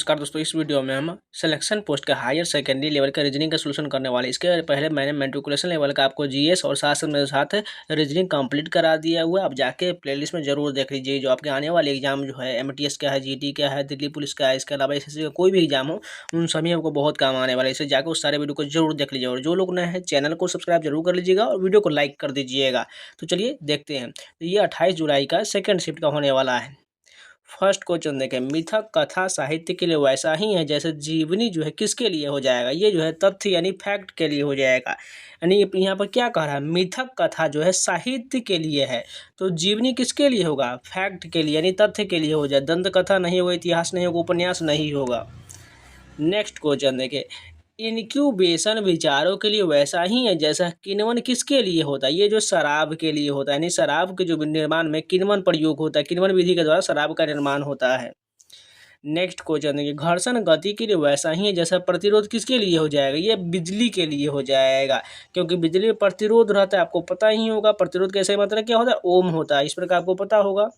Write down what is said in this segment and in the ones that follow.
नमस्कार दोस्तों, इस वीडियो में हम सिलेक्शन पोस्ट का हायर सेकेंडरी लेवल का रीजनिंग का सॉल्यूशन करने वाले। इसके पहले मैंने मैट्रिकुलेशन लेवल का आपको जीएस और साथ रीजनिंग कंप्लीट करा दिया हुआ है। अब जाके प्लेलिस्ट में जरूर देख लीजिए। जो आपके आने वाले एग्जाम जो है एमटीएस का है, जीटी का है, दिल्ली पुलिस का है, इसके अलावा एसएससी का कोई भी एग्जाम हो, उन सभी आपको बहुत काम आने वाला है। इसे जाकर उस सारे वीडियो को जरूर देख लीजिए। और जो लोग नए हैं चैनल को सब्सक्राइब जरूर कर लीजिएगा और वीडियो को लाइक कर दीजिएगा। तो चलिए देखते हैं। तो ये 28 जुलाई का सेकेंड शिफ्ट का होने वाला है। फर्स्ट क्वेश्चन देखें, मिथक कथा साहित्य के लिए वैसा ही है जैसे जीवनी जो है किसके लिए हो जाएगा। ये जो है तथ्य यानी फैक्ट के लिए हो जाएगा। यानी यहाँ पर क्या कह रहा है, मिथक कथा जो है साहित्य के लिए है, तो जीवनी किसके लिए होगा, फैक्ट के लिए यानी तथ्य के लिए हो जाए। दंत कथा नहीं होगा, इतिहास नहीं होगा, उपन्यास नहीं होगा। नेक्स्ट क्वेश्चन देखें, इनक्यूबेशन विचारों के लिए वैसा ही है जैसा किण्वन किसके लिए होता है। ये जो शराब के लिए होता है, यानी शराब के जो निर्माण में किण्वन प्रयोग होता है, किण्वन विधि के द्वारा शराब का निर्माण होता है। नेक्स्ट क्वेश्चन देखिए, घर्षण गति के लिए वैसा ही है जैसा प्रतिरोध किसके लिए हो जाएगा। ये बिजली के लिए हो जाएगा, क्योंकि बिजली में प्रतिरोध रहता है, आपको पता ही होगा। प्रतिरोध कैसे मतलब क्या होता है, ओम होता है, इस प्रकार आपको पता होगा।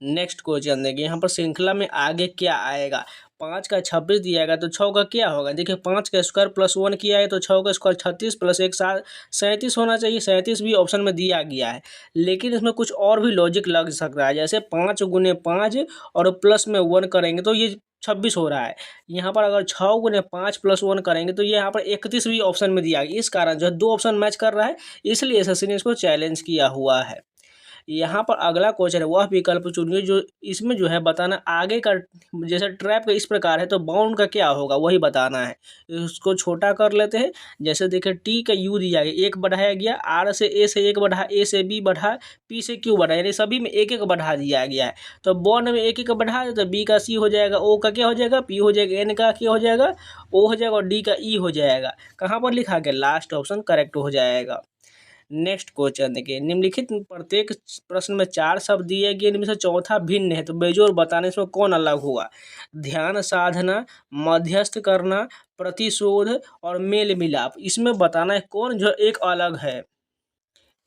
नेक्स्ट क्वेश्चन देखिए, यहाँ पर श्रृंखला में आगे क्या आएगा। 5 का 26 दिया गया तो 6 का क्या होगा। देखिए 5 का स्क्वायर प्लस 1 किया है तो 6 का स्क्वायर 36 प्लस 1 37 होना चाहिए। 37 भी ऑप्शन में दिया गया है, लेकिन इसमें कुछ और भी लॉजिक लग सकता है। जैसे 5 गुने 5 और प्लस में 1 करेंगे तो ये 26 हो रहा है। यहाँ पर अगर 6 गुने 5 प्लस 1 करेंगे तो ये यहाँ पर 31 भी ऑप्शन में दिया गया। इस कारण जो है 2 ऑप्शन मैच कर रहा है, इसलिए एसएससी ने इसको चैलेंज किया हुआ है। यहाँ पर अगला क्वेश्चन है, वह विकल्प चुनिए जो इसमें जो है बताना आगे का, जैसे ट्रैप का इस प्रकार है तो बाउंड का क्या होगा वही बताना है। इसको छोटा कर लेते हैं। जैसे देखिए टी का यू दिया गया, 1 बढ़ाया गया, आर से ए से 1 बढ़ा, ए से बी बढ़ा, पी से क्यू बढ़ा, यानी सभी में 1 1 बढ़ा दिया गया है। तो बॉन्ड में 1 1 बढ़ा तो बी का सी हो जाएगा, ओ का क्या हो जाएगा, पी हो जाएगा, एन का क्या हो जाएगा, ओ हो जाएगा, और डी का ई हो जाएगा। कहाँ पर लिखा गया, लास्ट ऑप्शन करेक्ट हो जाएगा। नेक्स्ट क्वेश्चन देखिए, निम्नलिखित प्रत्येक प्रश्न में 4 शब्द दिए गए, इनमें से चौथा भिन्न है तो बेजोड़ बताने से कौन अलग हुआ। ध्यान साधना, मध्यस्थ करना, प्रतिशोध और मेल मिलाप, इसमें बताना है कौन जो एक अलग है।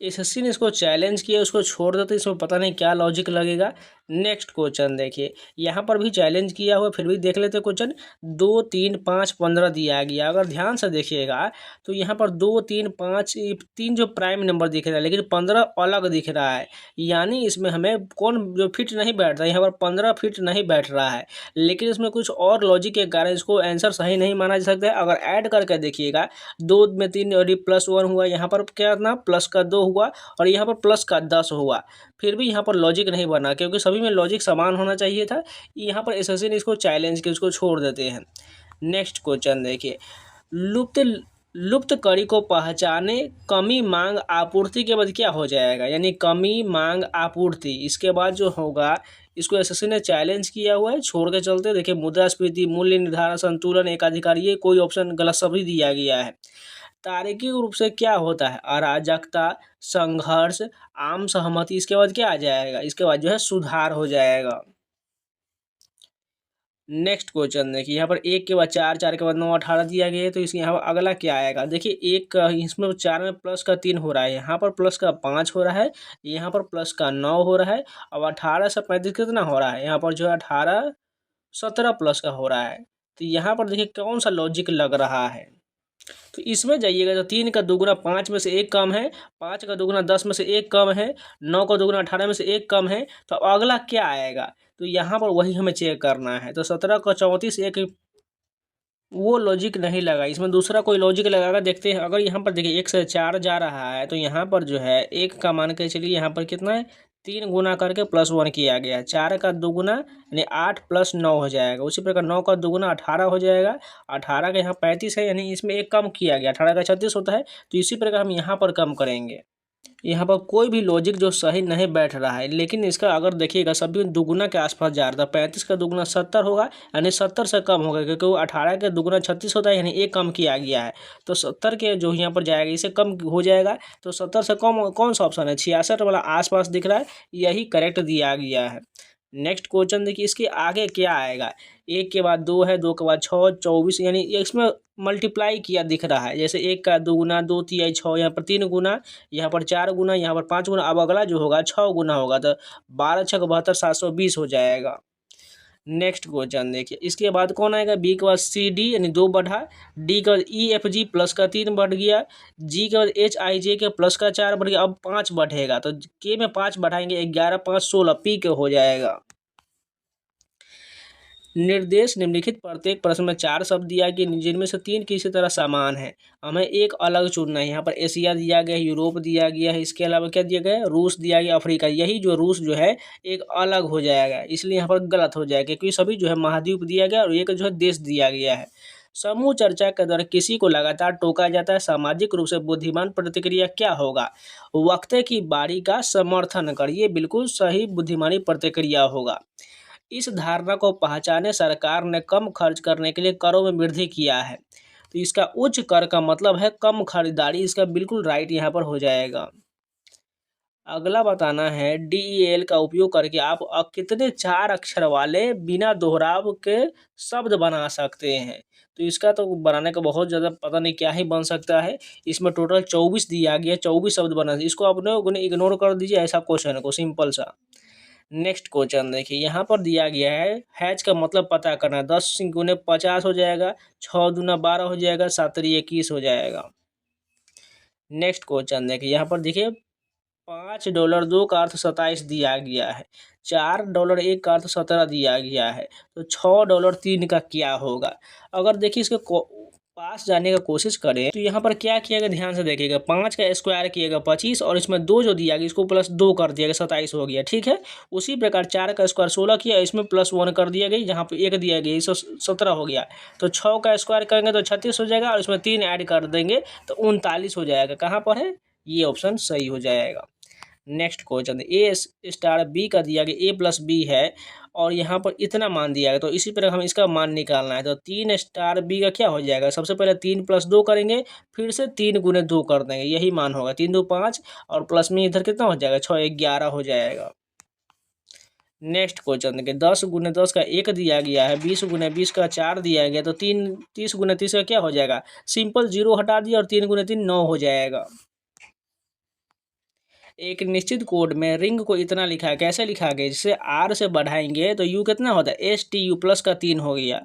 एसएससी ने इसको चैलेंज किया, उसको छोड़ देते, इसमें पता नहीं क्या लॉजिक लगेगा। नेक्स्ट क्वेश्चन देखिए, यहाँ पर भी चैलेंज किया हुआ, फिर भी देख लेते क्वेश्चन। 2 3 5 15 दिया गया। अगर ध्यान से देखिएगा तो यहाँ पर 2 3 5 3 जो प्राइम नंबर दिख रहा है, लेकिन 15 अलग दिख रहा है। यानी इसमें हमें कौन जो फिट नहीं बैठ रहा है, यहाँ पर 15 फिट नहीं बैठ रहा है, लेकिन इसमें कुछ और लॉजिक के कारण इसको आंसर सही नहीं माना जा सकता है। अगर ऐड करके देखिएगा, 2 में 3 और प्लस 1 हुआ, यहाँ पर क्या ना प्लस का 2 हुआ और यहाँ पर प्लस का 10 हुआ, फिर भी यहाँ पर लॉजिक नहीं बना, क्योंकि सभी में लॉजिक समान होना चाहिए था। यहाँ पर एसएससी ने इसको चैलेंज किया, उसको छोड़ देते हैं। नेक्स्ट क्वेश्चन देखिए, लुप्त लुप्त कड़ी को पहचाने, कमी मांग आपूर्ति के बाद क्या हो जाएगा, यानी कमी मांग आपूर्ति, इसके बाद जो होगा इसको एसएससी ने चैलेंज किया हुआ है, छोड़ के चलते। देखिए मुद्रास्फीति, मूल्य निर्धारण, संतुलन, एकाधिकार, ये कोई ऑप्शन गलत सभी दिया गया है। तार्किक रूप से क्या होता है, अराजकता, संघर्ष, आम सहमति, इसके बाद क्या आ जाएगा, इसके बाद जो है सुधार हो जाएगा। नेक्स्ट क्वेश्चन देखिए, यहाँ पर 1 के बाद 4, 4 के बाद 9, 18 दिया गया है, तो इसके यहाँ पर अगला क्या आएगा। देखिए 1 का इसमें 4 में प्लस का 3 हो रहा है, यहाँ पर प्लस का 5 हो रहा है, यहाँ पर प्लस का 9 हो रहा है। अब 18 से 35 कितना हो रहा है, यहाँ पर जो है 18 17 प्लस का हो रहा है। तो यहाँ पर देखिए कौन सा लॉजिक लग रहा है। तो इसमें जाइएगा तो 3 का दुगुना 5 में से 1 कम है, 5 का दुगुना 10 में से 1 कम है, 9 का दुगुना 18 में से 1 कम है, तो अगला क्या आएगा। तो यहाँ पर वही हमें चेक करना है। तो 17 का 34 एक, वो लॉजिक नहीं लगा, इसमें दूसरा कोई लॉजिक लगाकर देखते हैं। अगर यहाँ पर देखिए 1 से 4 जा रहा है तो यहाँ पर जो है 1 का मान के चलिए, यहाँ पर कितना है 3 गुना करके प्लस 1 किया गया। 4 का दुगुना यानी 8 प्लस 9 हो जाएगा। उसी प्रकार 9 का दुगुना 18 हो जाएगा। 18 का यहाँ 35 है, यानी इसमें 1 कम किया गया, 18 का 36 होता है। तो इसी प्रकार हम यहाँ पर कम करेंगे। यहाँ पर कोई भी लॉजिक जो सही नहीं बैठ रहा है, लेकिन इसका अगर देखिएगा सभी दुगुना के आसपास जा रहा था। 35 का दुगुना 70 होगा, यानी 70 से कम होगा, क्योंकि वो 18 का दुगुना 36 होता है, यानी 1 कम किया गया है। तो 70 के जो यहाँ पर जाएगा इसे कम हो जाएगा। तो 70 से कम कौन सा ऑप्शन है, 66 वाला आसपास दिख रहा है, यही करेक्ट दिया गया है। नेक्स्ट क्वेश्चन देखिए, इसके आगे क्या आएगा। 1 के बाद 2 है, 2 के बाद 6, 24, यानी इसमें मल्टीप्लाई किया दिख रहा है। जैसे 1 का 2 गुना, 2 तिहाई 6, यहाँ पर 3 गुना, यहाँ पर 4 गुना, यहाँ पर 5 गुना। अब अगला जो होगा 6 गुना होगा, तो 12 6 72 720 हो जाएगा। नेक्स्ट क्वेश्चन देखिए, इसके बाद कौन आएगा, बी के बाद सी डी यानी 2 बढ़ा, डी के बाद ई एफ जी प्लस का 3 बढ़ गया, जी के बाद एच आई जे के प्लस का 4 बढ़ गया, अब 5 बढ़ेगा तो के में 5 बढ़ाएंगे, 11 5 16 पी के हो जाएगा। निर्देश निम्नलिखित प्रत्येक प्रश्न में 4 शब्द दिया गया जिनमें से 3 किसी तरह समान है, हमें एक अलग चुनना है। यहाँ पर एशिया दिया गया है, यूरोप दिया गया है, इसके अलावा क्या दिया गया है, रूस दिया गया, अफ्रीका। यही जो रूस जो है एक अलग हो जाएगा, इसलिए यहाँ पर गलत हो जाएगा क्योंकि सभी जो है महाद्वीप दिया गया और एक जो है देश दिया गया है। समूह चर्चा के दौरान किसी को लगातार टोका जाता है, सामाजिक रूप से बुद्धिमान प्रतिक्रिया क्या होगा, वक्ता की बारी का समर्थन कर, ये बिल्कुल सही बुद्धिमानी प्रतिक्रिया होगा। इस धारणा को पहचाने सरकार ने कम खर्च करने के लिए करों में वृद्धि किया है, तो इसका उच्च कर का मतलब है कम खरीदारी, इसका बिल्कुल राइट यहाँ पर हो जाएगा। अगला बताना है DEL का उपयोग करके आप कितने 4 अक्षर वाले बिना दोहराव के शब्द बना सकते हैं, तो इसका तो बनाने का बहुत ज़्यादा पता नहीं क्या ही बन सकता है। इसमें टोटल 24 दिया गया, 24 शब्द बना, इसको अपने इग्नोर कर दीजिए, ऐसा क्वेश्चन को सिंपल सा। नेक्स्ट क्वेश्चन देखिए, यहाँ पर दिया गया है हैच का मतलब पता करना, 10 गुने 50 हो जाएगा, 6 दूना 12 हो जाएगा, 7 21 हो जाएगा। नेक्स्ट क्वेश्चन देखिए, यहाँ पर देखिए $5 2 का अर्थ 27 दिया गया है, $4 1 का अर्थ 17 दिया गया है, तो $6 3 का क्या होगा। अगर देखिए इसके पास जाने का कोशिश करें तो यहाँ पर क्या किया गया, ध्यान से देखिएगा, 5 का स्क्वायर किएगा 25 और इसमें 2 जो दिया गया इसको प्लस 2 कर दिया गया, 27 हो गया, ठीक है। उसी प्रकार 4 का स्क्वायर 16 किया, इसमें प्लस 1 कर दिया गया, जहाँ पे 1 दिया गया 17 हो गया, तो 6 का स्क्वायर करेंगे तो 36 हो जाएगा और इसमें 3 ऐड कर देंगे तो 39 हो जाएगा। कहाँ पर है, ये ऑप्शन सही हो जाएगा। नेक्स्ट क्वेश्चन, ए स्टार बी का दिया गया A+B है और यहाँ पर इतना मान दिया गया, तो इसी प्रकार हम इसका मान निकालना है, तो 3 स्टार बी का क्या हो जाएगा, सबसे पहले 3 + 2 करेंगे, फिर से 3 गुने 2 कर देंगे, यही मान होगा, 3 2 5 और प्लस में इधर कितना हो जाएगा 6 11 हो जाएगा। नेक्स्ट क्वेश्चन देखिए, 10 गुने 10 का 1 दिया गया है, 20 गुने 20 का 4 दिया गया, तो 30 गुने 30 का क्या हो जाएगा, सिंपल 0 हटा दिया और 3 गुने 3 9 हो जाएगा। एक निश्चित कोड में रिंग को इतना लिखा है, कैसे लिखा गया, जिसे R से बढ़ाएंगे तो U कितना होता है, STU प्लस का 3 हो गया,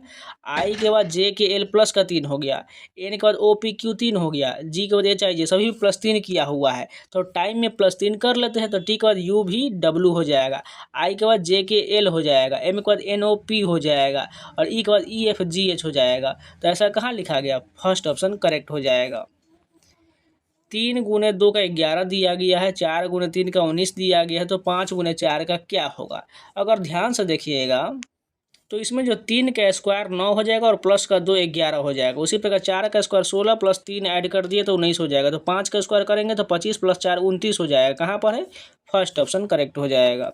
I के बाद JKL प्लस का 3 हो गया, N के बाद OPQ 3 हो गया, G के बाद HIJ सभी +3 किया हुआ है, तो टाइम में +3 कर लेते हैं, तो T के बाद U भी W हो जाएगा, I के बाद JKL हो जाएगा, M के बाद NOP हो जाएगा और E के बाद EFGH हो जाएगा। तो ऐसा कहाँ लिखा गया, फर्स्ट ऑप्शन करेक्ट हो जाएगा। 3 गुने 2 का 11 दिया गया है, 4 गुने 3 का 19 दिया गया है, तो 5 गुने 4 का क्या होगा। अगर ध्यान से देखिएगा तो इसमें जो 3 का स्क्वायर 9 हो जाएगा और प्लस का 2 11 हो जाएगा, उसी प्रकार 4 का स्क्वायर 16 प्लस 3 ऐड कर दिए तो 19 हो जाएगा, तो 5 का स्क्वायर करेंगे तो 25 + 4 29 हो जाएगा। कहाँ पर है, फर्स्ट ऑप्शन करेक्ट हो जाएगा।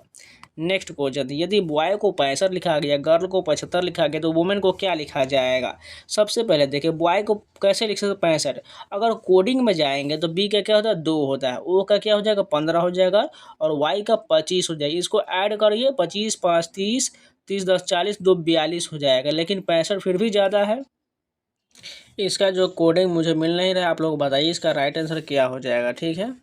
नेक्स्ट क्वेश्चन, यदि बॉय को 65 लिखा गया, गर्ल को 75 लिखा गया, तो वुमेन को क्या लिखा जाएगा। सबसे पहले देखिए बॉय को कैसे लिख सकते 65, अगर कोडिंग में जाएंगे तो बी का क्या होता है 2 होता है, ओ का क्या हो जाएगा 15 हो जाएगा और वाई का 25 हो जाएगा, इसको ऐड करिए 25 5 30 30 10 40 2 42 हो जाएगा, लेकिन 65 फिर भी ज़्यादा है। इसका जो कोडिंग मुझे मिल नहीं रहा है, आप लोग बताइए इसका राइट आंसर क्या हो जाएगा, ठीक है।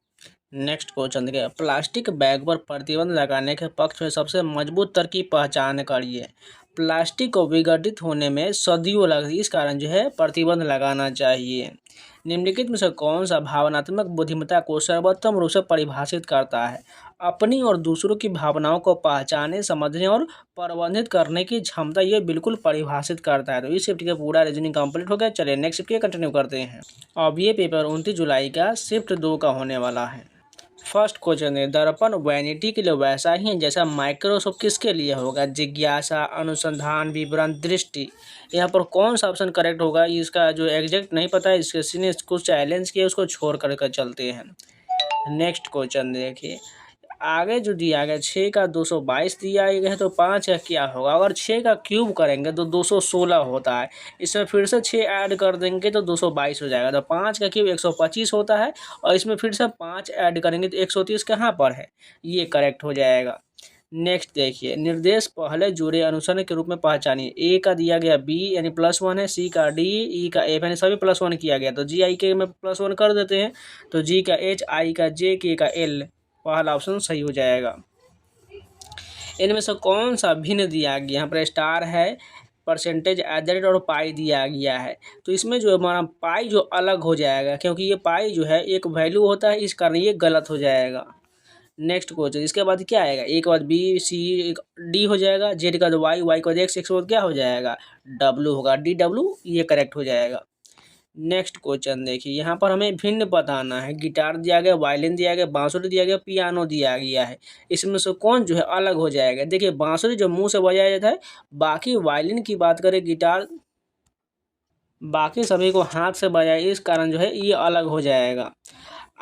नेक्स्ट क्वेश्चन देखिए, प्लास्टिक बैग पर प्रतिबंध लगाने के पक्ष में सबसे मजबूत तरकीब पहचान करिए। प्लास्टिक को विघटित होने में सदियों लगती, इस कारण जो है प्रतिबंध लगाना चाहिए। निम्नलिखित में से कौन सा भावनात्मक बुद्धिमत्ता को सर्वोत्तम रूप से परिभाषित करता है। अपनी और दूसरों की भावनाओं को पहचानने, समझने और प्रबंधित करने की क्षमता, ये बिल्कुल परिभाषित करता है। तो इस शिफ्ट का पूरा रीजनिंग कंप्लीट हो गया। चलिए नेक्स्ट शिफ्ट के कंटिन्यू करते हैं। अब ये पेपर 29 जुलाई का शिफ्ट 2 का होने वाला है। फर्स्ट क्वेश्चन है, दर्पण वैनिटी के लिए वैसा ही है जैसा माइक्रोस्कोप किसके लिए होगा। जिज्ञासा, अनुसंधान, विवरण, दृष्टि। यहाँ पर कौन सा ऑप्शन करेक्ट होगा, इसका जो एग्जैक्ट नहीं पता है, इसके किसी ने कुछ चैलेंज किया उसको छोड़ कर चलते हैं। नेक्स्ट क्वेश्चन देखिए, आगे जो दिया गया 6 का 222 दिया गया है, तो 5 का क्या होगा। अगर 6 का क्यूब करेंगे तो 216 होता है, इसमें फिर से 6 ऐड कर देंगे तो 222 हो जाएगा। तो 5 का क्यूब 125 होता है और इसमें फिर से 5 ऐड करेंगे तो 130 कहाँ पर है, ये करेक्ट हो जाएगा। नेक्स्ट देखिए, निर्देश पहले जुड़े अनुसरण के रूप में पहचानिए। ए का दिया गया बी यानी +1 है, सी का डी, ई का एफ यानी सभी +1 किया गया, तो जी आई के में +1 कर देते हैं, तो जी का एच, आई का जे, के का एल, पहला ऑप्शन सही हो जाएगा। इनमें से कौन सा भिन्न दिया गया, यहाँ पर स्टार है, परसेंटेज एडेड और पाई दिया गया है। तो इसमें जो हमारा पाई जो अलग हो जाएगा, क्योंकि ये पाई जो है एक वैल्यू होता है, इस कारण ये गलत हो जाएगा। नेक्स्ट क्वेश्चन, इसके बाद क्या आएगा, ए के बाद बी, सी, डी हो जाएगा, जेड का बाद वाई, वाई के बाद एक्स, एक्स के बाद क्या हो जाएगा, डब्लू होगा, डी डब्लू ये करेक्ट हो जाएगा। नेक्स्ट क्वेश्चन देखिए, यहाँ पर हमें भिन्न बताना है। गिटार दिया गया, वायलिन दिया गया, बांसुरी दिया गया, पियानो दिया गया है। इसमें से कौन जो है अलग हो जाएगा। देखिए बांसुरी जो मुंह से बजाया जाता है, बाकी वायलिन की बात करें, गिटार बाकी सभी को हाथ से बजाए, इस कारण जो है ये अलग हो जाएगा।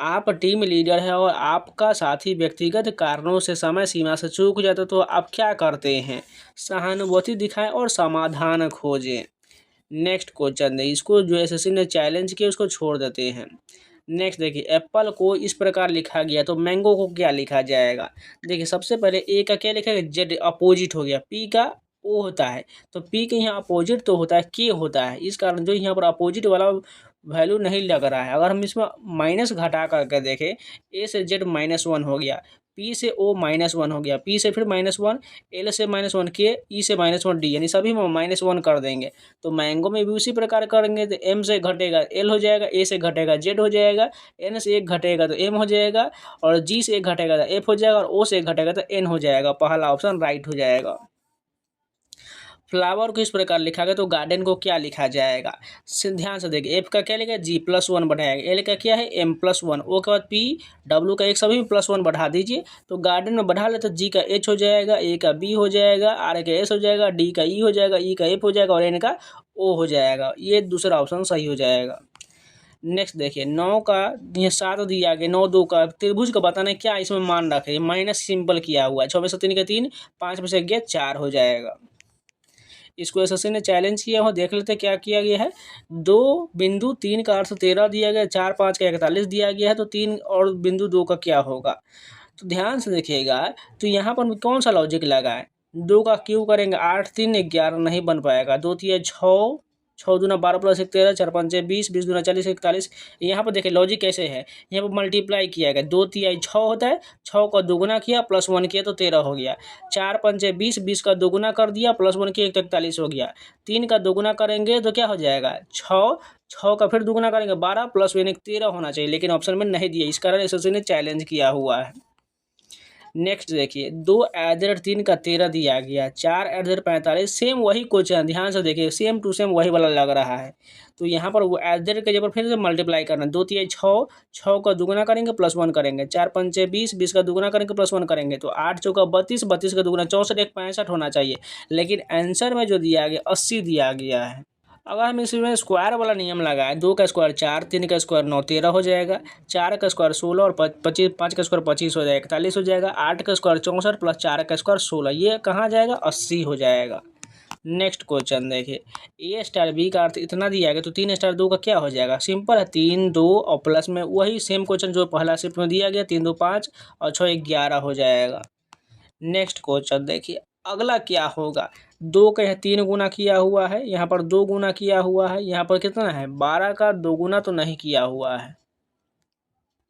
आप टीम लीडर है और आपका साथी व्यक्तिगत कारणों से समय सीमा से चूक जाता तो आप क्या करते हैं, सहानुभूति दिखाएं और समाधान खोजें। नेक्स्ट क्वेश्चन है, इसको जो एसएससी ने चैलेंज किया उसको छोड़ देते हैं। नेक्स्ट देखिए, एप्पल को इस प्रकार लिखा गया तो मैंगो को क्या लिखा जाएगा। देखिए सबसे पहले ए का क्या लिखा गया, जेड अपोजिट हो गया, पी का ओ होता है, तो पी के यहाँ अपोजिट तो होता है, के होता है, इस कारण जो यहाँ पर अपोजिट वाला वैल्यू नहीं लग रहा है। अगर हम इसमें माइनस घटा करके देखें, ए से जेड -1 हो गया, पी से ओ -1 हो गया, पी से फिर -1, एल से -1 के, ई से -1 डी, यानी सभी में -1 कर देंगे। तो मैंगो में भी उसी प्रकार करेंगे, तो एम से घटेगा एल हो जाएगा, ए से घटेगा जेड हो जाएगा, एन से एक घटेगा तो एम हो जाएगा, और जी से एक घटेगा तो एफ हो जाएगा, और ओ से एक घटेगा तो एन हो जाएगा। पहला ऑप्शन राइट हो जाएगा। फ्लावर को इस प्रकार लिखा गया तो गार्डन को क्या लिखा जाएगा। ध्यान से देखिए, एफ का क्या लिखा है, G+1 बढ़ाएगा, एल का क्या है, M+1, ओ के बाद पी, डब्ल्यू का एक सभी में +1 बढ़ा दीजिए, तो गार्डन में बढ़ा ले तो जी का एच हो जाएगा, ए का बी हो जाएगा, आर का एस हो जाएगा, डी का ई हो जाएगा, ई का एफ हो जाएगा, और एन का ओ हो जाएगा। ये दूसरा ऑप्शन सही हो जाएगा। नेक्स्ट देखिए, 9 का ये 7 दिया गया, 9 2 का त्रिभुज का बताना है, क्या इसमें मान रखे, माइनस सिंपल किया हुआ है, 6 में से 3 का 3, 5 में से 11 4 हो जाएगा। इसको एसएससी ने चैलेंज किया हो, देख लेते क्या किया गया है। 2 बिंदु 3 का अर्थ 13 दिया गया, 4 5 का 41 दिया गया है, तो 3 और बिंदु 2 का क्या होगा। तो ध्यान से देखिएगा, तो यहाँ पर कौन सा लॉजिक लगा है, 2 का क्यों करेंगे, 8 3 11 नहीं बन पाएगा, 2 3 6, 6 दूना 12 + 1 13, 4 5 20, 20 दूना 40 41। यहाँ पर देखिए लॉजिक कैसे है, यहाँ पर मल्टीप्लाई किया गया, 2 3 6 होता है, 6 का दोगुना किया +1 किया तो 13 हो गया, 4 5 20, 20 का दोगुना कर दिया +1 किया तो 41 हो गया, 3 का दोगुना करेंगे तो क्या हो जाएगा 6, 6 का फिर दोगुना करेंगे 12 + 1 13 होना चाहिए, लेकिन ऑप्शन में नहीं दिया, इस कारण एसएससी ने चैलेंज किया हुआ है। नेक्स्ट देखिए, 2 @ 3 का 13 दिया गया, 4 @ 45, सेम वही क्वेश्चन, ध्यान से देखिए सेम टू सेम वही वाला लग रहा है। तो यहाँ पर वो @ के जगह फिर से मल्टीप्लाई करना, 2 3 6, 6 का दुगुना करेंगे +1 करेंगे, 4 5 20, 20 का दुगुना करेंगे +1 करेंगे, तो 8 चौका 32, 32 का दुगुना 64, 1 65 होना चाहिए, लेकिन आंसर में जो दिया गया 80 दिया गया है। अगर हम इसमें स्क्वायर वाला नियम लगाएं, 2 का स्क्वायर 4, 3 का स्क्वायर 9 13 हो जाएगा, 4 का स्क्वायर 16 और 25, 5 का स्क्वायर 25 हो जाएगा 41 हो जाएगा, 8 का स्क्वायर 64 + 4 का स्क्वायर 16, ये कहाँ जाएगा 80 हो जाएगा। नेक्स्ट क्वेश्चन देखिए, A* B का अर्थ इतना दिया गया तो 3* 2 का क्या हो जाएगा, सिंपल है, 3 2 और प्लस में वही सेम क्वेश्चन जो पहला शिफ्ट में दिया गया, 3 2 5 और 6 11 हो जाएगा। नेक्स्ट क्वेश्चन देखिए, अगला क्या होगा, 2 का यहाँ 3 गुना किया हुआ है, यहाँ पर 2 गुना किया हुआ है, यहाँ पर कितना है 12 का 2 गुना तो नहीं किया हुआ है,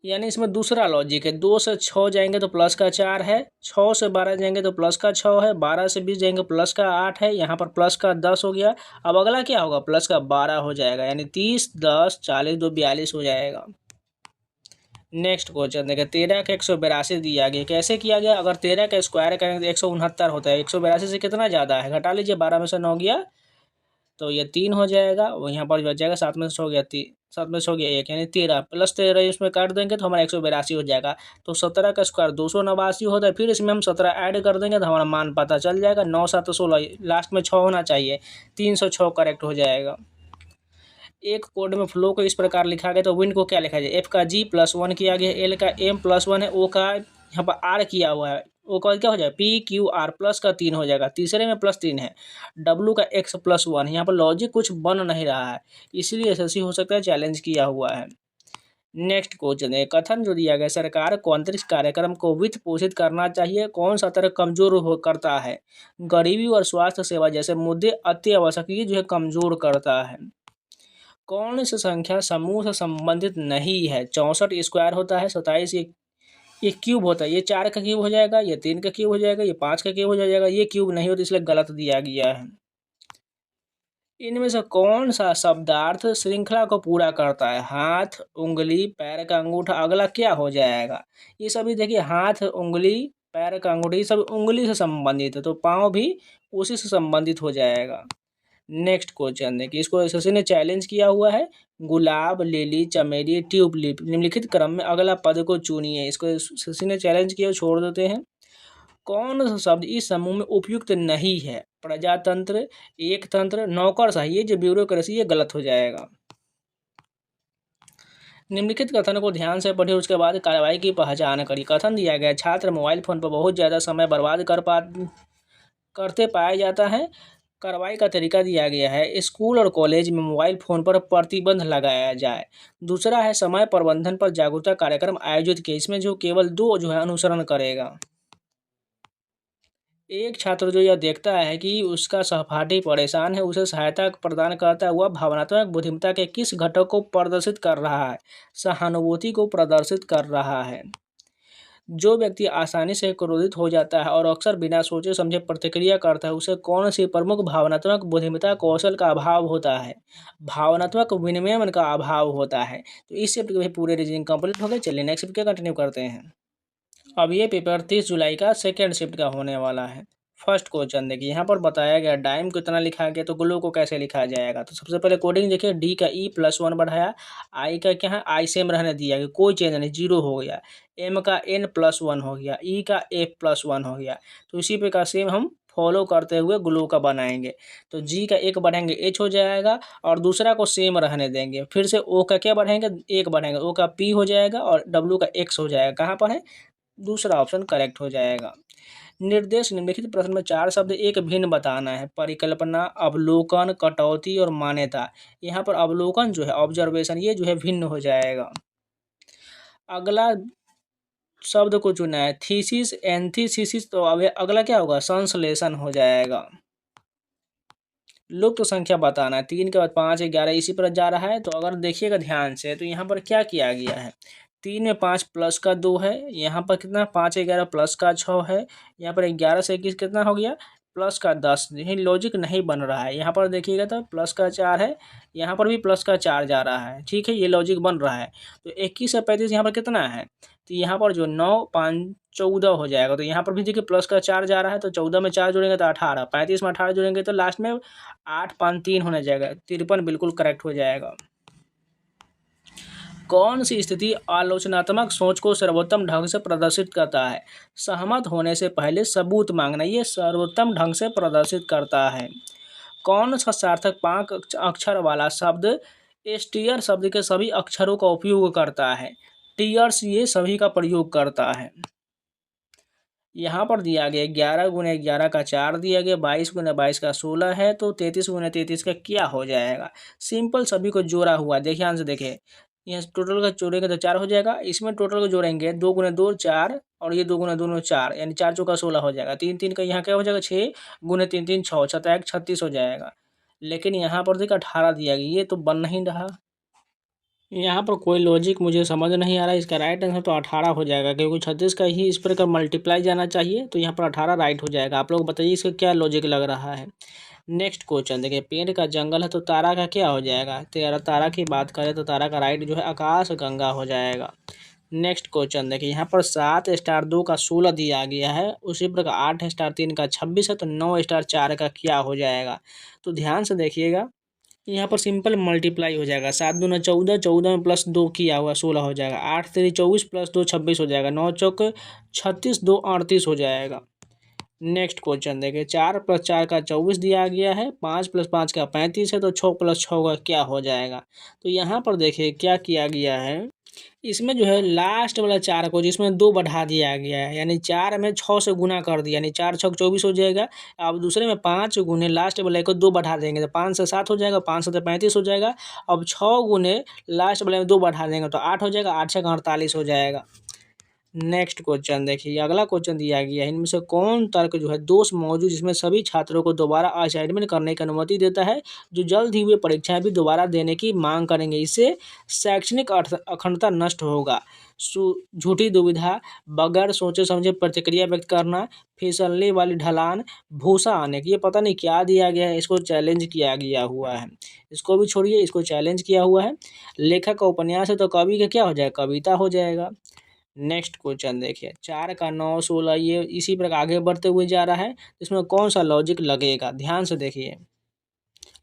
यानी इसमें दूसरा लॉजिक है, 2 से 6 जाएंगे तो प्लस का 4 है, 6 से 12 जाएंगे तो प्लस का 6 है, 12 से 20 जाएंगे प्लस का 8 है, यहाँ पर प्लस का 10 हो गया। अब अगला क्या होगा, प्लस का 12 हो जाएगा, यानी 30 10 40 2 42 हो जाएगा। नेक्स्ट क्वेश्चन देखिए, 13 का 182 दिया गया, कैसे किया गया, अगर 13 का स्क्वायर करेंगे तो 169 होता है, 182 से कितना ज़्यादा है, घटा लीजिए, 12 में से 9 गया तो ये 3 हो जाएगा, वो यहाँ पर बच जाएगा, 7 में से 6 गया 3, 7 में से 6 गया 1, यानी 13 + 13 इसमें काट देंगे तो हमारा 182 हो जाएगा। तो 17 का स्क्वायर 289 होता है, फिर इसमें हम 17 ऐड कर देंगे तो हमारा मान पता चल जाएगा, 9 7 16, लास्ट में 6 होना चाहिए, 306 करेक्ट हो जाएगा। एक कोड में फ्लो को इस प्रकार लिखा गया तो विंड को क्या लिखा जाए, एफ का G+1 किया गया, एल का M+1 है, ओ का यहाँ पर आर किया हुआ है, ओ का क्या हो जाएगा PQR, प्लस का 3 हो जाएगा, तीसरे में +3 है, डब्लू का X+1, यहाँ पर लॉजिक कुछ बन नहीं रहा है, इसलिए एसएससी हो सकता है चैलेंज किया हुआ है। नेक्स्ट क्वेश्चन है, कथन जो दिया गया, सरकार को अंतरिक्ष कार्यक्रम को वित्त पोषित करना चाहिए, कौन सा तरह कमजोर करता है, गरीबी और स्वास्थ्य सेवा जैसे मुद्दे अति आवश्यक जो है कमजोर करता है। कौन सी संख्या समूह से संबंधित नहीं है, 64 स्क्वायर होता है, 27 ये क्यूब होता है, ये 4 का क्यूब हो जाएगा, ये 3 का क्यूब हो जाएगा, ये 5 का क्यूब हो जाएगा, ये क्यूब नहीं होता इसलिए गलत दिया गया है। इनमें से कौन सा शब्दार्थ श्रृंखला को पूरा करता है? हाथ, उंगली, पैर का अंगूठा, अगला क्या हो जाएगा? ये सभी देखिए हाथ, उंगली, पैर का अंगूठा, ये सब उंगली से संबंधित है, तो पाँव भी उसी से संबंधित हो जाएगा। नेक्स्ट क्वेश्चन देखिए, इसको एसएससी ने चैलेंज किया हुआ है। गुलाब, लिली, चमेली, ट्यूबलिप, निम्नलिखित क्रम में अगला पद को चुनिए। इसको एसएससी ने चैलेंज किया, छोड़ देते हैं। कौन सा शब्द इस समूह में उपयुक्त नहीं है? प्रजातंत्र, एकतंत्र, नौकरशाही, ये जो ब्यूरोक्रेसी, ये गलत हो जाएगा। निम्नलिखित कथन को ध्यान से पढ़िए, उसके बाद कार्रवाई की पहचान करिए। कथन दिया गया, छात्र मोबाइल फोन पर बहुत ज़्यादा समय बर्बाद करते पाया जाता है। कार्रवाई का तरीका दिया गया है, स्कूल और कॉलेज में मोबाइल फ़ोन पर प्रतिबंध लगाया जाए। दूसरा है, समय प्रबंधन पर जागरूकता कार्यक्रम आयोजित किए, इसमें जो केवल 2 जो है अनुसरण करेगा। एक छात्र जो यह देखता है कि उसका सहपाठी परेशान है, उसे सहायता प्रदान करता हुआ भावनात्मक बुद्धिमत्ता के किस घटक को प्रदर्शित कर रहा है? सहानुभूति को प्रदर्शित कर रहा है। जो व्यक्ति आसानी से क्रोधित हो जाता है और अक्सर बिना सोचे समझे प्रतिक्रिया करता है, उसे कौन सी प्रमुख भावनात्मक बुद्धिमत्ता कौशल का अभाव होता है? भावनात्मक विनियमन का अभाव होता है। तो इस शिफ्ट के पूरे रीजनिंग कंप्लीट हो गए। चलिए नेक्स्ट शिफ्ट का कंटिन्यू करते हैं। अब ये पेपर 30 जुलाई का सेकेंड शिफ्ट का होने वाला है। फर्स्ट क्वेश्चन देखिए, यहाँ पर बताया गया डाइम कितना लिखा गया, तो ग्लो को कैसे लिखा जाएगा। तो सबसे पहले कोडिंग देखिए, डी का E+1 बढ़ाया, आई का क्या है, आई सेम रहने दिया गया, कोई चेंज नहीं, 0 हो गया। एम का N+1 हो गया, ई का F+1 हो गया। तो इसी पे का सेम हम फॉलो करते हुए ग्लो का बनाएंगे। तो जी का 1 बढ़ाएंगे, एच हो जाएगा, और दूसरा को सेम रहने देंगे। फिर से ओ का क्या बढ़ाएंगे, 1 बढ़ाएंगे, ओ का पी हो जाएगा, और डब्ल्यू का एक्स हो जाएगा। कहाँ पर है, दूसरा ऑप्शन करेक्ट हो जाएगा। निर्देश, निम्नलिखित प्रश्न में 4 शब्द एक भिन्न बताना है। परिकल्पना, अवलोकन, कटौती और मान्यता। यहाँ पर अवलोकन जो है, ऑब्जर्वेशन, ये जो है भिन्न हो जाएगा। अगला शब्द को चुना है, थीसिस, एंथीसिस, तो अब अगला क्या होगा, संश्लेषण हो जाएगा। लुप्त संख्या बताना है, 3 के बाद 5, 11 इसी पर जा रहा है। तो अगर देखिएगा ध्यान से, तो यहाँ पर क्या किया गया है, 3 में 5 प्लस का 2 है, यहाँ पर कितना 5 11 प्लस का 6 है, यहाँ पर 11 से 21 कितना हो गया, प्लस का 10। यही लॉजिक नहीं बन रहा है। यहाँ पर देखिएगा तो प्लस का 4 है, यहाँ पर भी प्लस का 4 जा रहा है, ठीक है, ये लॉजिक बन रहा है। तो 21 से 35 यहाँ पर कितना है, तो यहाँ पर जो 9 5 14 हो जाएगा। तो यहाँ पर भी देखिए प्लस का 4 जा रहा है, तो 14 में 4 जोड़ेंगे तो 18, 35 में 18 जोड़ेंगे तो लास्ट में 8 5 3 होने जाएगा, 53 बिल्कुल करेक्ट हो जाएगा। कौन सी स्थिति आलोचनात्मक सोच को सर्वोत्तम ढंग से प्रदर्शित करता है? सहमत होने से पहले सबूत मांगना, ये सर्वोत्तम ढंग से प्रदर्शित करता है। कौन सा सार्थक 5 अक्षर वाला शब्द एस्टियर शब्द के सभी अक्षरों का उपयोग करता है? टीयर्स ये सभी का प्रयोग करता है। यहाँ पर दिया गया 11 गुने 11 का 4 दिया गया, 22 गुने 22 का 16 है, तो 33 गुने 33 का क्या हो जाएगा? सिंपल सभी को जोड़ा हुआ, देखिए ध्यान से देखें, यहाँ टोटल का जोड़ेंगे तो 4 हो जाएगा, इसमें टोटल को जोड़ेंगे 2 गुने 2 4, और ये 2 गुने 2 4, यानी 4 चौका 16 हो जाएगा। 3 3 का यहाँ क्या हो जाएगा, 6 गुने 3 3 6, 6 36 हो जाएगा। लेकिन यहाँ पर देखिए 18 दिया गया, ये तो बन नहीं रहा। यहाँ पर कोई लॉजिक मुझे समझ नहीं आ रहा है। इसका राइट आंसर तो 18 हो जाएगा, क्योंकि 36 का ही इस पर का मल्टीप्लाई जाना चाहिए, तो यहाँ पर 18 राइट हो जाएगा। आप लोग बताइए इसका क्या लॉजिक लग रहा है। नेक्स्ट क्वेश्चन देखिए, पेड़ का जंगल है तो तारा का क्या हो जाएगा? तो तारा की बात करें तो तारा का राइट जो है आकाश गंगा हो जाएगा। नेक्स्ट क्वेश्चन देखिए, यहाँ पर 7 स्टार 2 का 16 दिया गया है, उसी प्रकार 8 स्टार 3 का 26 है, तो 9 स्टार 4 का क्या हो जाएगा? तो ध्यान से देखिएगा, यहाँ पर सिंपल मल्टीप्लाई हो जाएगा। 7 दूना 14, 14 में प्लस 2 किया हुआ 16 हो जाएगा, 8 3 24 प्लस 2 26 हो जाएगा, 9 चौक 36, 2 38 हो जाएगा। नेक्स्ट क्वेश्चन देखिए, 4 + 4 का 24 दिया गया है, 5 + 5 का 35 है, तो 6 + 6 का क्या हो जाएगा? तो यहाँ पर देखिए क्या किया गया है, इसमें जो है लास्ट वाला 4 को जिसमें 2 बढ़ा दिया गया है, यानी 4 में 6 से गुना कर दिया, यानी 4 छक 24 हो जाएगा। अब दूसरे में 5 गुने लास्ट वाले को 2 बढ़ा देंगे, तो 5 से 7 हो जाएगा, 5 से 35 हो जाएगा। अब 6 गुने लास्ट वाले में 2 बढ़ा देंगे तो 8 हो जाएगा, 8 छक 48 हो जाएगा। नेक्स्ट क्वेश्चन देखिए, अगला क्वेश्चन दिया गया है, इनमें से कौन तर्क जो है दोष मौजूद जिसमें सभी छात्रों को दोबारा असाइनमेंट करने की अनुमति देता है, जो जल्द ही वे परीक्षाएं भी दोबारा देने की मांग करेंगे, इससे शैक्षणिक अखंडता नष्ट होगा। झूठी दुविधा, बगैर सोचे समझे प्रतिक्रिया व्यक्त करना, फिसलने वाली ढलान, भूसा आने की, ये पता नहीं क्या दिया गया है, इसको चैलेंज किया गया हुआ है। इसको भी छोड़िए, इसको चैलेंज किया हुआ है। लेखक का उपन्यास है तो कवि का क्या हो जाएगा, कविता हो जाएगा। नेक्स्ट क्वेश्चन देखिए, 4 का 9 16 ये इसी प्रकार आगे बढ़ते हुए जा रहा है, इसमें कौन सा लॉजिक लगेगा, ध्यान से देखिए।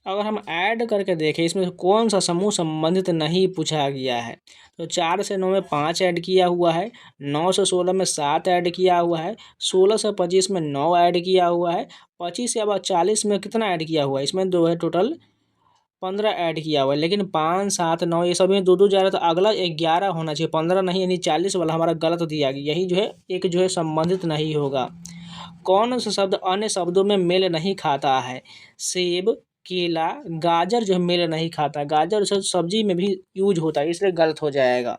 अगर हम ऐड करके देखें इसमें कौन सा समूह संबंधित नहीं पूछा गया है, तो 4 से 9 में 5 ऐड किया हुआ है, 9 से 16 में 7 ऐड किया हुआ है, 16 से 25 में 9 ऐड किया हुआ है, 25 से अब 40 में कितना ऐड किया हुआ है, इसमें 2 है, टोटल 15 ऐड किया हुआ है। लेकिन 5 7 9 ये सभी में 2 2 जा रहा है, तो अगला 11 होना चाहिए, 15 नहीं, यानी 40 वाला हमारा गलत दिया गया। यही जो है एक जो है संबंधित नहीं होगा। कौन सा शब्द अन्य शब्दों में मेल नहीं खाता है, सेब, केला, गाजर जो है मेल नहीं खाता, गाजर सब्जी में भी यूज होता है, इसलिए गलत हो जाएगा।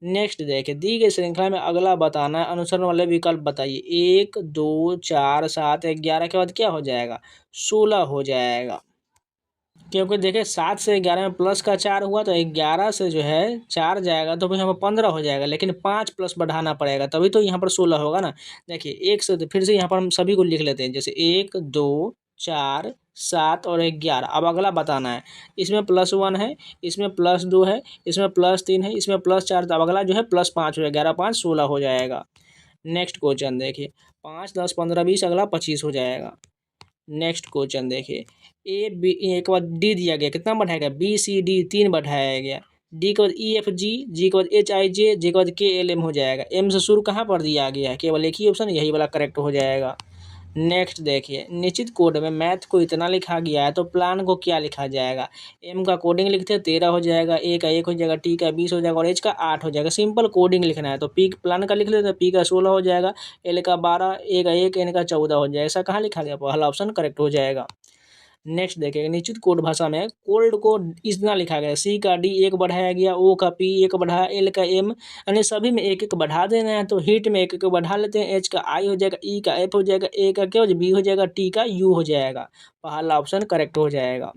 नेक्स्ट देखिए, दी गई श्रृंखला में अगला बताना है, अनुसरण वाले विकल्प बताइए। 1 2 4 7 11 के बाद क्या हो जाएगा, 16 हो जाएगा। क्योंकि देखिए 7 से 11 में प्लस का 4 हुआ, तो 11 से जो है 4 जाएगा तो फिर यहाँ पर 15 हो जाएगा, लेकिन 5 प्लस बढ़ाना पड़ेगा, तभी तो यहाँ पर 16 होगा ना। देखिए 1 से फिर से यहाँ पर हम सभी को लिख लेते हैं, जैसे 1 2 4 7 और 11। अब अगला बताना है, इसमें +1 है, इसमें +2 है, इसमें +3 है, इसमें +4, तो अब अगला जो है +5 हो जाएगा, 11 5 16 हो जाएगा। नेक्स्ट क्वेश्चन देखिए, 5 10 15 20, अगला 25 हो जाएगा। नेक्स्ट क्वेश्चन देखिए, ए बी के बाद डी दिया गया, कितना बढ़ाया गया, बी सी डी 3 बढ़ाया गया, डी के बाद ई एफ जी, जी के बाद एच आई जे, जे के बाद के एल एम हो जाएगा। एम से शुरू कहाँ पर दिया गया है, केवल एक ही ऑप्शन, यही वाला करेक्ट हो जाएगा। नेक्स्ट देखिए, निश्चित कोड में मैथ को इतना लिखा गया है तो प्लान को क्या लिखा जाएगा। एम का कोडिंग लिखते हैं 13 हो जाएगा, ए का 1 हो जाएगा, टी का 20 हो जाएगा और एच का 8 हो जाएगा। सिंपल कोडिंग लिखना है तो पी प्लान का लिख लेते हैं, पी का 16 हो जाएगा, एल का 12, ए का 1, एन का 14 हो जाएगा। ऐसा कहाँ लिखा गया, पहला ऑप्शन करेक्ट हो जाएगा। नेक्स्ट देखिएगा, निश्चित कोड भाषा में कोल्ड को इतना लिखा गया, सी का डी 1 बढ़ाया गया, ओ का पी 1 बढ़ाया, एल का एम, यानी सभी में 1 1 बढ़ा देना है, तो हीट में 1 1 बढ़ा लेते हैं। एच का आई हो जाएगा, ई का एफ हो जाएगा, ए का क्या हो जाएगा, बी हो जाएगा, टी का यू हो जाएगा। पहला ऑप्शन करेक्ट हो जाएगा।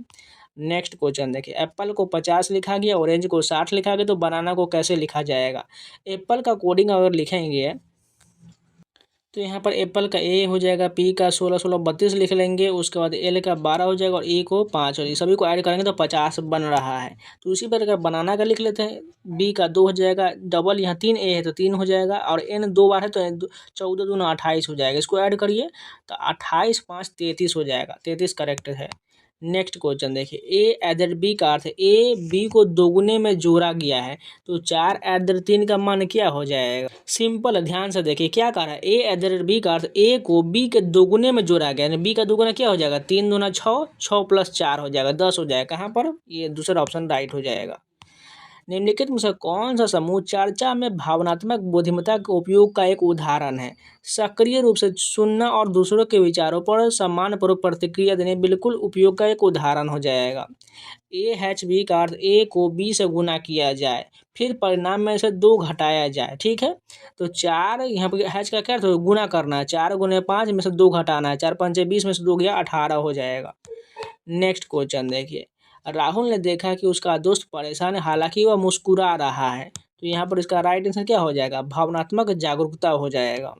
नेक्स्ट क्वेश्चन देखिए, एप्पल को 50 लिखा गया, ऑरेंज को 60 लिखा गया, तो बनाना को कैसे लिखा जाएगा। एप्पल का कोडिंग अगर लिखेंगे तो यहाँ पर एप्पल का ए हो जाएगा, पी का 16 16 32 लिख लेंगे, उसके बाद एल का 12 हो जाएगा और ए को 5, और ये सभी को ऐड करेंगे तो 50 बन रहा है। तो उसी प्रकार बनाना का लिख लेते हैं, बी का 2 हो जाएगा, डबल यहाँ 3 ए है तो 3 हो जाएगा, और एन 2 बार है तो 14 दूना 28 हो जाएगा। इसको ऐड करिए तो 28 5 33 हो जाएगा, 33 करेक्ट है। नेक्स्ट क्वेश्चन देखिए, ए एडर बी का अर्थ है ए बी को दोगुने में जोड़ा गया है, तो 4 एडर 3 का मान क्या हो जाएगा। सिंपल है, ध्यान से देखिए क्या कह रहा है, ए एडर बी का अर्थ ए को बी के दोगुने में जोड़ा गया है, बी का दोगुना क्या हो जाएगा, 3 दूना 6, 6 + 4 हो जाएगा, 10 हो जाएगा। कहाँ पर, ये दूसरा ऑप्शन राइट हो जाएगा। निम्नलिखित में से कौन सा समूह चर्चा में भावनात्मक बुद्धिमत्ता के उपयोग का एक उदाहरण है। सक्रिय रूप से सुनना और दूसरों के विचारों पर सम्मानपूर्वक प्रतिक्रिया देने बिल्कुल उपयोग का एक उदाहरण हो जाएगा। ए एच बी का अर्थ ए को बी से गुना किया जाए, फिर परिणाम में से 2 घटाया जाए, ठीक है। तो 4 यहाँ पर हैच का क्या अर्थ है, गुना करना है, 4 × 5 में से 2 घटाना है, 4 5 20 में से 2 गया 18 हो जाएगा। नेक्स्ट क्वेश्चन देखिए, राहुल ने देखा कि उसका दोस्त परेशान है, हालांकि वह मुस्कुरा रहा है, तो यहाँ पर इसका राइट आंसर क्या हो जाएगा, भावनात्मक जागरूकता हो जाएगा।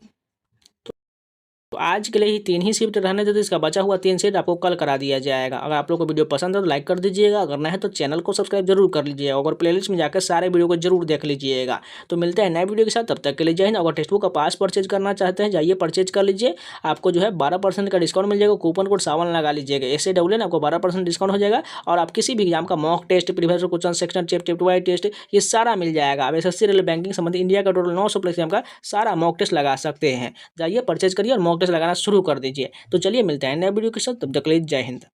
तो आज के लिए ही 3 ही शिफ्ट रहने देते, इसका बचा हुआ 3 शिफ्ट आपको कल करा दिया जाएगा। अगर आप लोग को वीडियो पसंद है तो लाइक कर दीजिएगा, अगर नहीं है तो चैनल को सब्सक्राइब जरूर कर लीजिएगा, और प्लेलिस्ट में जाकर सारे वीडियो को जरूर देख लीजिएगा। तो मिलते हैं नए वीडियो के साथ, तब तक के लिए जय हिंद। अगर टेक्स्ट बुक का पास परचेज करना चाहते हैं जाइए परचेज कर लीजिए, आपको जो है 12% का डिस्काउंट मिल जाएगा, कूपन कोड 7 लगा लीजिएगा, SAWN आपको 12% डिस्काउंट हो जाएगा, और आप किसी भी एग्जाम का mock test, previous question, section chapter wise test, ये सारा मिल जाएगा। आप SSC रेलवे बैंकिंग संबंधी इंडिया का टोटल 900+ एग्जाम का सारा मॉक टेस्ट लगा सकते हैं। जाइए परचेज करिए और मॉक टेस्ट लगाना शुरू कर दीजिए। तो चलिए मिलते हैं नए वीडियो के साथ, तब तक के लिए जय हिंद।